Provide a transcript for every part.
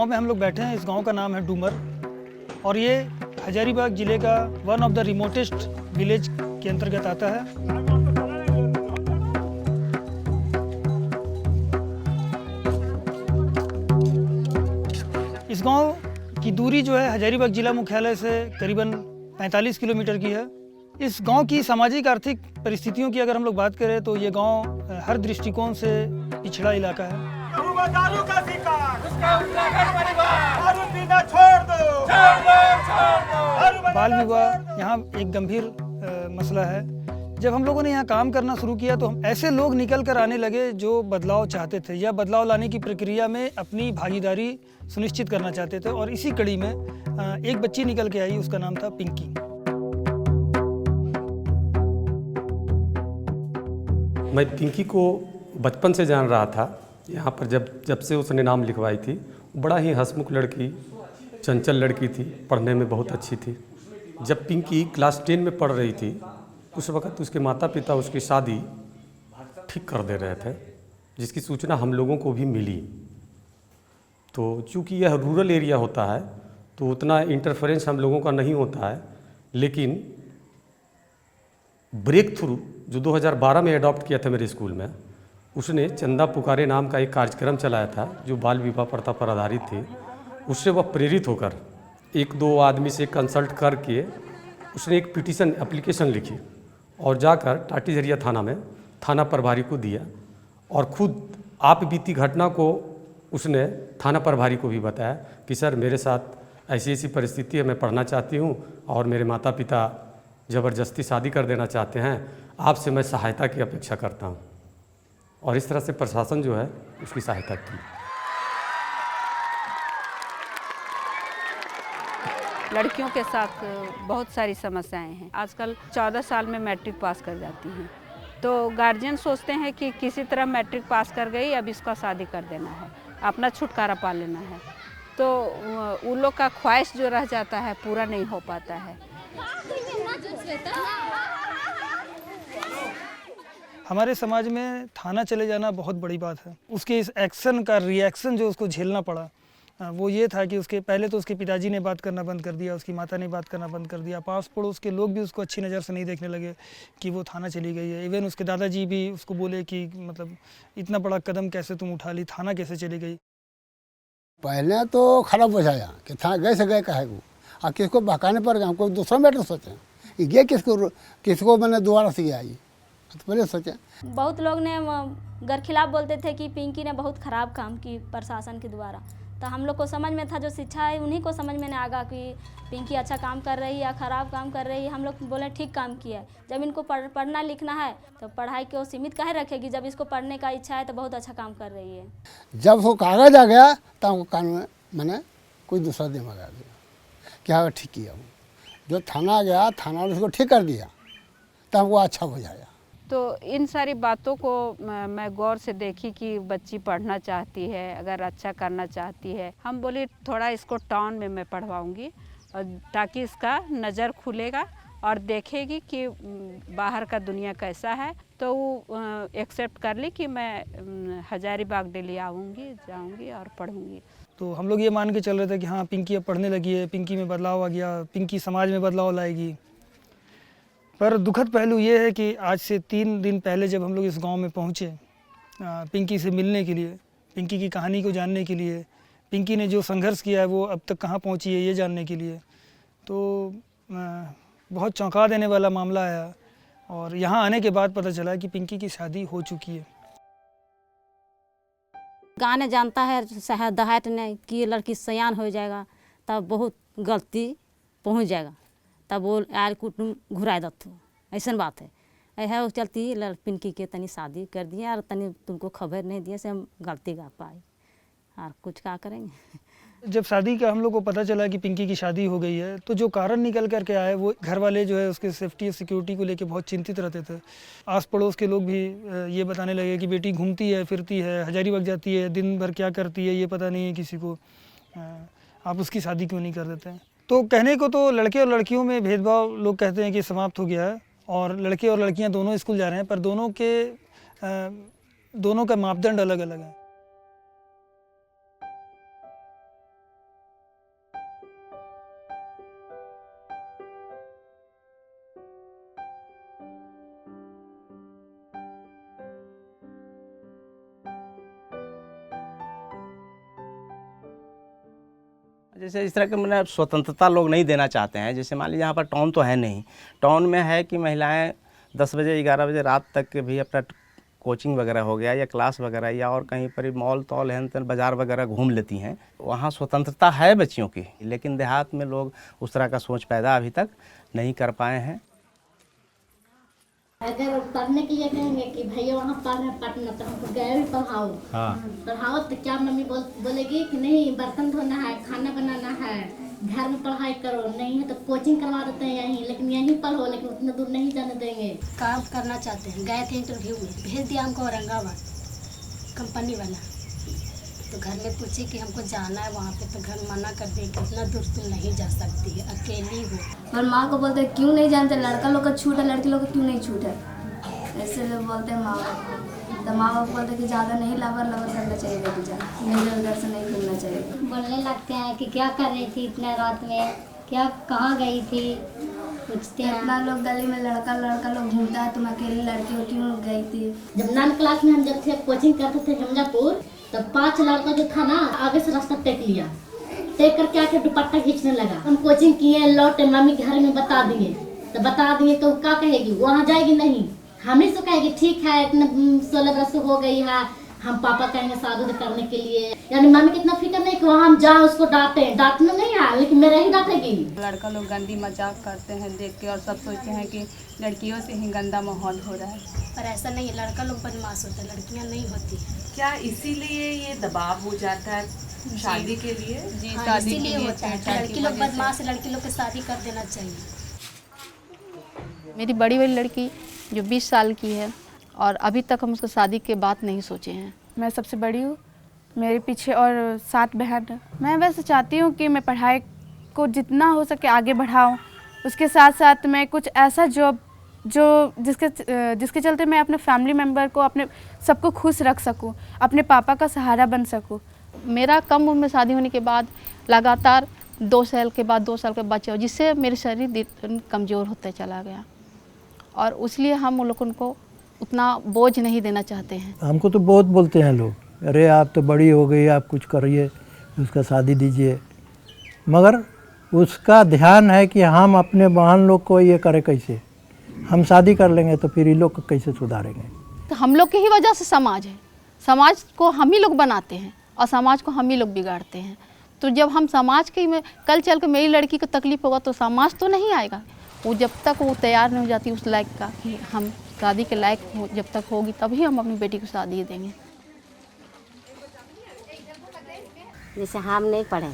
में हम लोग बैठे हैं। इस गांव का नाम है डूमर और ये हजारीबाग ज़िले का one of the remotest village के अंतर्गत आता है। इस गांव की दूरी जो है हजारीबाग जिला मुख्यालय से करीबन 45 किलोमीटर की है। इस गांव की सामाजिक आर्थिक परिस्थितियों की अगर हम लोग बात करें तो ये गांव हर दृष्टिकोण से पिछड़ा इलाका है। दारू का शिकार, दारू पीना छोड़ दो। बाल विवाह यहाँ एक गंभीर मसला है। जब हम लोगों ने यहाँ काम करना शुरू किया तो हम ऐसे लोग निकल कर आने लगे जो बदलाव चाहते थे या बदलाव लाने की प्रक्रिया में अपनी भागीदारी सुनिश्चित करना चाहते थे। और इसी कड़ी में एक बच्ची निकल के आई, उसका नाम था पिंकी। मैं पिंकी को बचपन से जान रहा था। यहाँ पर जब से उसने नाम लिखवाई थी, बड़ा ही हंसमुख लड़की, चंचल लड़की थी, पढ़ने में बहुत अच्छी थी। जब पिंकी क्लास 10 में पढ़ रही थी उस वक़्त उसके माता पिता उसकी शादी ठीक कर दे रहे थे, जिसकी सूचना हम लोगों को भी मिली। तो चूँकि यह रूरल एरिया होता है तो उतना इंटरफेरेंस हम लोगों का नहीं होता है, लेकिन ब्रेक थ्रू जो 2012 में अडॉप्ट किया था मेरे स्कूल में, उसने चंदा पुकारे नाम का एक कार्यक्रम चलाया था जो बाल विवाह प्रथा पर आधारित थी। उससे वह प्रेरित होकर 1-2 आदमी से कंसल्ट करके उसने एक पिटीशन एप्लीकेशन लिखी और जाकर टाटीझरिया थाना में थाना प्रभारी को दिया और खुद आप बीती घटना को उसने थाना प्रभारी को भी बताया कि सर मेरे साथ ऐसी ऐसी परिस्थिति है, मैं पढ़ना चाहती हूँ और मेरे माता पिता ज़बरदस्ती शादी कर देना चाहते हैं, आपसे मैं सहायता की अपेक्षा करता हूँ। और इस तरह से प्रशासन जो है उसकी सहायता की। लड़कियों के साथ बहुत सारी समस्याएं हैं। आजकल 14 साल में मैट्रिक पास कर जाती हैं, तो गार्जियन सोचते हैं कि किसी तरह मैट्रिक पास कर गई, अब इसका शादी कर देना है, अपना छुटकारा पा लेना है। तो उन लोग का ख्वाहिश जो रह जाता है पूरा नहीं हो पाता है। हमारे समाज में थाना चले जाना बहुत बड़ी बात है। उसके इस एक्शन का रिएक्शन जो उसको झेलना पड़ा वो ये था कि उसके पहले तो उसके पिताजी ने बात करना बंद कर दिया, उसकी माता ने बात करना बंद कर दिया, पास पड़ोस के लोग भी उसको अच्छी नज़र से नहीं देखने लगे कि वो थाना चली गई है। इवन उसके दादाजी भी उसको बोले कि मतलब इतना बड़ा कदम कैसे तुम उठा ली, थाना कैसे चली गई। पहले तो खराब बुझाया कि थाना गए से गए कहे को, और किसको बहकाने पर हमको दूसरा मैटर सोचे कि ये किसको मैंने दोबारा से आई, तो पहले सोचे। बहुत लोग ने घर खिलाफ बोलते थे कि पिंकी ने बहुत ख़राब काम की प्रशासन के द्वारा, तो हम लोग को समझ में था, जो शिक्षा है उन्हीं को समझ में नहीं आगा कि पिंकी अच्छा काम कर रही है या ख़राब काम कर रही है। हम लोग बोले ठीक काम किया है। जब इनको पढ़ना लिखना है तो पढ़ाई को सीमित काहे रखेगी, जब इसको पढ़ने का इच्छा है तो बहुत अच्छा काम कर रही है। जब वो कागज आ गया तब हमको कानून मैंने कोई दूसरा दिमाग आ गया कि हाँ ठीक किया। वो जो थाना गया, थाना ने उसको ठीक कर दिया तब हमको अच्छा बुझाया। तो इन सारी बातों को मैं गौर से देखी कि बच्ची पढ़ना चाहती है, अगर अच्छा करना चाहती है। हम बोले थोड़ा इसको टाउन में मैं पढ़वाऊंगी और ताकि इसका नज़र खुलेगा और देखेगी कि बाहर का दुनिया कैसा है। तो वो एक्सेप्ट कर ली कि मैं हजारीबाग डेली आऊँगी, जाऊँगी और पढ़ूँगी। तो हम लोग ये मान के चल रहे थे कि हाँ पिंकी अब पढ़ने लगी है, पिंकी में बदलाव आ गया, पिंकी समाज में बदलाव लाएगी। पर दुखद पहलू ये है कि आज से 3 दिन पहले जब हम लोग इस गांव में पहुंचे पिंकी से मिलने के लिए, पिंकी की कहानी को जानने के लिए, पिंकी ने जो संघर्ष किया है वो अब तक कहां पहुंची है ये जानने के लिए, तो बहुत चौंका देने वाला मामला आया। और यहां आने के बाद पता चला कि पिंकी की शादी हो चुकी है। गाने जानता है शहर दहाट ने कि लड़की सयान हो जाएगा तब बहुत गलती पहुँच जाएगा, तब वो यार कुटुम्ब घुरा दत्तो, ऐसा बात है। है वो चलती पिंकी के तनी शादी कर दिया और तनी तुमको खबर नहीं दिया से हम गलती कर पाए और कुछ क्या करेंगे। जब शादी का हम लोग को पता चला कि पिंकी की शादी हो गई है तो जो कारण निकल कर के आए वो घर वाले जो है उसके सेफ्टी और सिक्योरिटी को लेके बहुत चिंतित रहते थे। आस पड़ोस के लोग भी ये बताने लगे कि बेटी घूमती है, फिरती है, हजारीबाग जाती है, दिन भर क्या करती है ये पता नहीं है किसी को, आप उसकी शादी क्यों नहीं कर देते हैं। तो कहने को तो लड़के और लड़कियों में भेदभाव लोग कहते हैं कि समाप्त हो गया है और लड़के और लड़कियां दोनों स्कूल जा रहे हैं, पर दोनों का मापदंड अलग अलग है। जैसे इस तरह के मतलब स्वतंत्रता लोग नहीं देना चाहते हैं। जैसे मान लीजिए यहाँ पर टाउन तो है नहीं, टाउन में है कि महिलाएं 10 बजे 11 बजे रात तक के भी अपना कोचिंग वगैरह हो गया या क्लास वगैरह या और कहीं पर मॉल तॉल है तो बाज़ार वगैरह घूम लेती हैं। वहाँ स्वतंत्रता है बच्चियों की, लेकिन देहात में लोग उस तरह का सोच पैदा अभी तक नहीं कर पाए हैं। अगर पढ़ने के लिए कहेंगे कि भैया वहाँ पढ़ रहे पढ़ना तो हमको गए भी पढ़ाओ। पढ़ाओ तो क्या मम्मी बोलेगी कि नहीं बर्तन धोना है, खाना बनाना है, घर में पढ़ाई करो, नहीं है तो कोचिंग करवा देते हैं यहीं, लेकिन यहीं पढ़ो, लेकिन उतने दूर नहीं जाने देंगे। काम करना चाहते हैं, गए थे इंटरव्यू में, भेज दिया हमको औरंगाबाद कंपनी वाला, तो घर में पूछे कि हमको जाना है वहाँ पे, तो घर मना कर दिए कि इतना दूर तुम नहीं जा सकती, अकेली हो। और माँ को बोलते क्यों नहीं जानते, लड़का लोग का छूट है, लड़की लोग का क्यों नहीं छूट है, ऐसे लोग बोलते हैं माँ बाप। तो माँ बाप बोलते कि ज़्यादा नहीं लवर करना चाहिए, बेटी जान इधर उधर से नहीं घूमना चाहिए। बोलने लगते हैं कि क्या कर रही थी इतना रात में, क्या कहाँ गई थी, पूछते हैं। इतना लोग गली में लड़का लोग घूमता है, तुम अकेली लड़की हो क्यों गई थी। जब 9 क्लास में हम जब थे कोचिंग करते थे हमजापुर, तब 5 लड़का जो था ना आगे से रास्ता टेक लिया, टेक करके आके दुपट्टा खींचने लगा। हम कोचिंग किए, लौटे, मम्मी घर में बता दिए, तो बता दिए तो क्या कहेगी, वहाँ जाएगी नहीं, हम ही से कहेगी ठीक है इतना 16 वर्ष हो गई है, हम पापा कहेंगे शादी करने के लिए। यानी मम्मी कितना फिक्र नहीं कि वहाँ हम जाए उसको डांटना नहीं है, लेकिन मेरा ही डांटेगी। लड़का लोग गंदी मजाक करते हैं देख के, और सब सोचते हैं कि लड़कियों से ही गंदा माहौल हो रहा है, पर ऐसा नहीं है, लड़का लोग बदमाश होता है, लड़कियाँ नहीं होती। क्या इसीलिए ये दबाव हो जाता है शादी के लिए? जी हाँ, इसीलिए होता है, लड़की लोग बदमाश है, लड़की लोग को शादी कर देना चाहिए। मेरी बड़ी वाली लड़की जो 20 साल की है और अभी तक हम उसको शादी के बात नहीं सोचे हैं। मैं सबसे बड़ी हूँ, मेरे पीछे और 7 बहन हैं। मैं वैसे चाहती हूँ कि मैं पढ़ाई को जितना हो सके आगे बढ़ाऊँ, उसके साथ साथ मैं कुछ ऐसा जॉब जो जिसके चलते मैं अपने फैमिली मेम्बर को, अपने सबको खुश रख सकूँ, अपने पापा का सहारा बन सकूँ। मेरा कम उम्र में शादी होने के बाद लगातार 2 साल के बाद 2 साल के बच्चे, जिससे मेरे शरीर कमज़ोर होते चला गया, और इसलिए हम उन लोगों को उतना बोझ नहीं देना चाहते हैं। हमको तो बहुत बोलते हैं लोग, अरे आप तो बड़ी हो गई, आप कुछ करिए, उसका शादी दीजिए, मगर उसका ध्यान है कि हम अपने बहन लोग को ये करें कैसे, हम शादी कर लेंगे तो फिर ये लोग को कैसे सुधारेंगे। तो हम लोग की ही वजह से समाज है, समाज को हम ही लोग बनाते हैं और समाज को हम ही लोग बिगाड़ते हैं। तो जब हम समाज के में कल चल के मेरी लड़की को तकलीफ़ होगा तो समाज तो नहीं आएगा। वो जब तक वो तैयार नहीं हो जाती उस लायक का कि हम शादी के लायक जब तक होगी तभी हम अपनी बेटी को शादी देंगे। जैसे हम नहीं पढ़े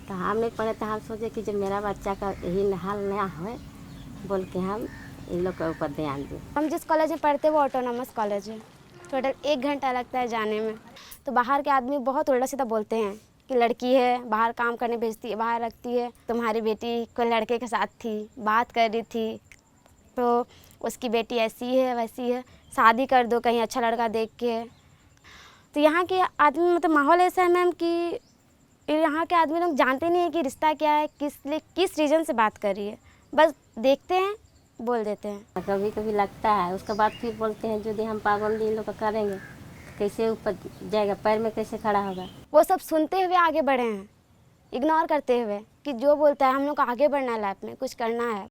तो हम सोचे कि जब मेरा बच्चा का यही हाल नया हो, बोल के हम इन लोग के ऊपर ध्यान दें। हम जिस कॉलेज में पढ़ते हैं वो ऑटोनॉमस कॉलेज है, टोटल 1 घंटा लगता है जाने में। तो बाहर के आदमी बहुत उल्टा सीधा बोलते हैं कि लड़की है, बाहर काम करने भेजती है, बाहर रखती है, तुम्हारी बेटी कोई लड़के के साथ थी, बात कर रही थी, तो उसकी बेटी ऐसी है वैसी है, शादी कर दो कहीं अच्छा लड़का देख के। तो यहाँ के आदमी मतलब माहौल ऐसा है मैम कि यहाँ के आदमी लोग जानते नहीं है कि रिश्ता क्या है, किस रीज़न से बात कर रही है, बस देखते हैं बोल देते हैं। कभी कभी लगता है, उसके बाद फिर बोलते हैं यदि हम पाबंदी इन लोग का करेंगे कैसे ऊपर जाएगा, पैर में कैसे खड़ा होगा। वो सब सुनते हुए आगे बढ़े हैं, इग्नोर करते हुए कि जो बोलता है हम लोग को आगे बढ़ना है, लाइफ में कुछ करना है।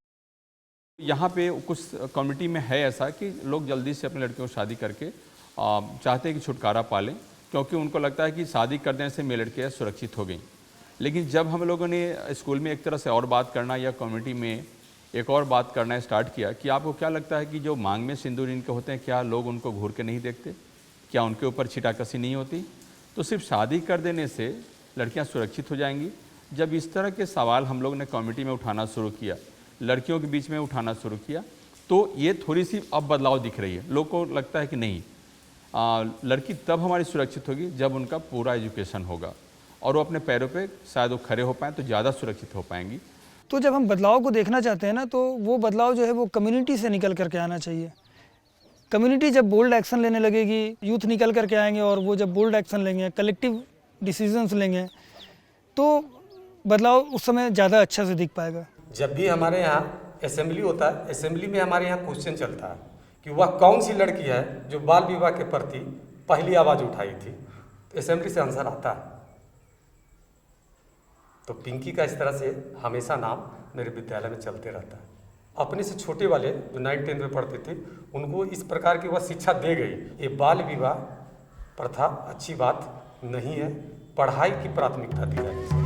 यहाँ पे कुछ कम्युनिटी में है ऐसा कि लोग जल्दी से अपनी लड़कियों को शादी करके चाहते हैं कि छुटकारा पा लें, क्योंकि उनको लगता है कि शादी कर देने से मेरी लड़कियाँ सुरक्षित हो गई। लेकिन जब हम लोगों ने स्कूल में एक तरह से और बात करना या कम्युनिटी में एक और बात करना स्टार्ट किया कि आपको क्या लगता है कि जो मांग में सिंदूर इनके होते हैं, क्या लोग उनको घूर के नहीं देखते, क्या उनके ऊपर छिटाकसी नहीं होती, तो सिर्फ शादी कर देने से लड़कियां सुरक्षित हो जाएंगी। जब इस तरह के सवाल हम लोग ने कम्युनिटी में उठाना शुरू किया, लड़कियों के बीच में उठाना शुरू किया, तो ये थोड़ी सी अब बदलाव दिख रही है। लोग को लगता है कि नहीं, लड़की तब हमारी सुरक्षित होगी जब उनका पूरा एजुकेशन होगा और वो अपने पैरों पे शायद वो खड़े हो पाएँ तो ज़्यादा सुरक्षित हो पाएंगी। तो जब हम बदलाव को देखना चाहते हैं ना, तो वो बदलाव जो है वो कम्युनिटी से निकल करके आना चाहिए। कम्युनिटी जब बोल्ड एक्शन लेने लगेगी, यूथ निकल करके आएंगे और वो जब बोल्ड एक्शन लेंगे, कलेक्टिव डिसीजंस लेंगे, तो बदलाव उस समय ज़्यादा अच्छा से दिख पाएगा। जब भी हमारे यहाँ असेंबली होता है, असेंबली में हमारे यहाँ क्वेश्चन चलता है कि वह कौन सी लड़की है जो बाल विवाह के प्रति पहली आवाज़ उठाई थी, तो असेंबली से आंसर आता है। तो पिंकी का इस तरह से हमेशा नाम मेरे विद्यालय में चलते रहता है। अपने से छोटे वाले जो 9-10 में पढ़ते थे उनको इस प्रकार की वह शिक्षा दे गई। ये बाल विवाह प्रथा अच्छी बात नहीं है, पढ़ाई की प्राथमिकता दी जानी चाहिए।